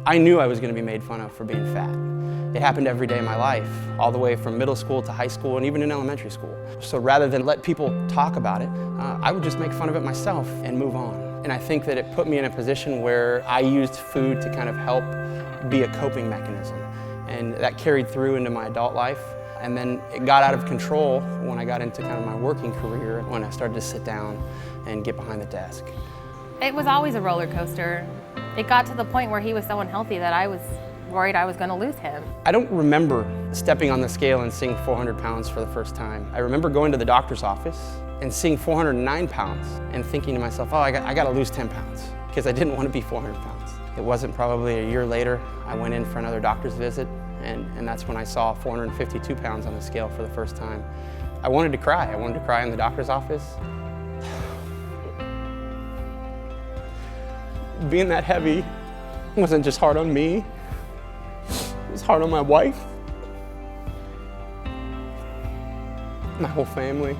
I knew I was going to be made fun of for being fat. It happened every day of my life, all the way from middle school to high school and even in elementary school. So rather than let people talk about it, I would just make fun of it myself and move on. And I think that it put me in a position where I used food to kind of help be a coping mechanism. And that carried through into my adult life. And then it got out of control when I got into kind of my working career, when I started to sit down and get behind the desk. It was always a roller coaster. It got to the point where he was so unhealthy that I was worried I was going to lose him. I don't remember stepping on the scale and seeing 400 pounds for the first time. I remember going to the doctor's office and seeing 409 pounds and thinking to myself, oh, I got to lose 10 pounds because I didn't want to be 400 pounds. It wasn't probably a year later, I went in for another doctor's visit and that's when I saw 452 pounds on the scale for the first time. I wanted to cry. I wanted to cry in the doctor's office. Being that heavy wasn't just hard on me, it was hard on my wife, my whole family,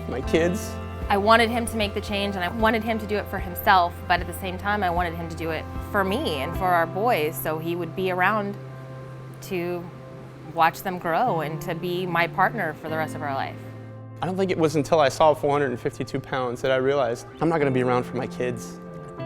my kids. I wanted him to make the change and I wanted him to do it for himself, but at the same time I wanted him to do it for me and for our boys so he would be around to watch them grow and to be my partner for the rest of our life. I don't think it was until I saw 452 pounds that I realized I'm not going to be around for my kids.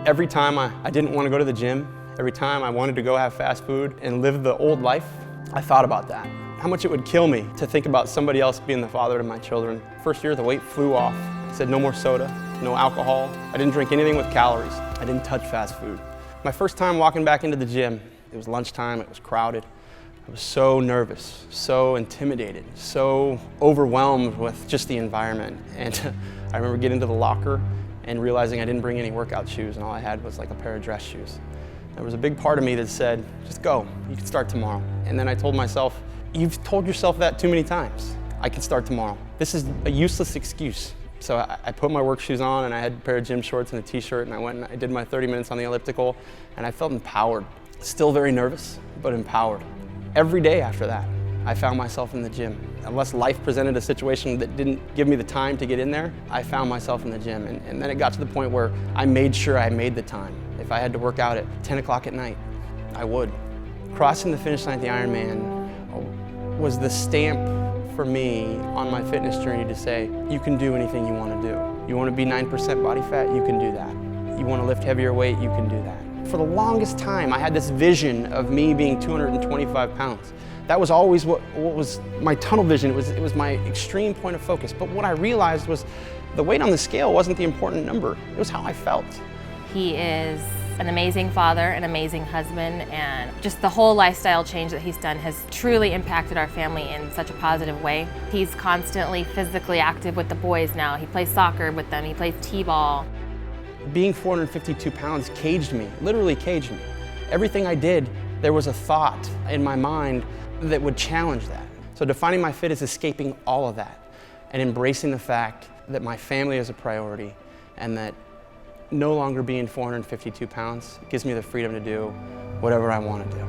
Every time I didn't want to go to the gym, every time I wanted to go have fast food and live the old life, I thought about that. How much it would kill me to think about somebody else being the father to my children. First year, the weight flew off. I said no more soda, no alcohol. I didn't drink anything with calories. I didn't touch fast food. My first time walking back into the gym, it was lunchtime, it was crowded. I was so nervous, so intimidated, so overwhelmed with just the environment. And I remember getting to the locker and realizing I didn't bring any workout shoes and all I had was like a pair of dress shoes. There was a big part of me that said, just go, you can start tomorrow. And then I told myself, you've told yourself that too many times. I can start tomorrow. This is a useless excuse. So I put my work shoes on and I had a pair of gym shorts and a t-shirt and I went and I did my 30 minutes on the elliptical and I felt empowered. Still very nervous, but empowered. Every day after that, I found myself in the gym. Unless life presented a situation that didn't give me the time to get in there, I found myself in the gym. And then it got to the point where I made sure I made the time. If I had to work out at 10 o'clock at night, I would. Crossing the finish line at the Ironman was the stamp for me on my fitness journey to say, you can do anything you want to do. You want to be 9% body fat, you can do that. You want to lift heavier weight, you can do that. For the longest time, I had this vision of me being 225 pounds. That was always what was my tunnel vision. It was my extreme point of focus. But what I realized was the weight on the scale wasn't the important number. It was how I felt. He is an amazing father, an amazing husband, and just the whole lifestyle change that he's done has truly impacted our family in such a positive way. He's constantly physically active with the boys now. He plays soccer with them, he plays t-ball. Being 452 pounds caged me, literally caged me. Everything I did, there was a thought in my mind that would challenge that. So defining my fit is escaping all of that and embracing the fact that my family is a priority and that no longer being 452 pounds gives me the freedom to do whatever I want to do.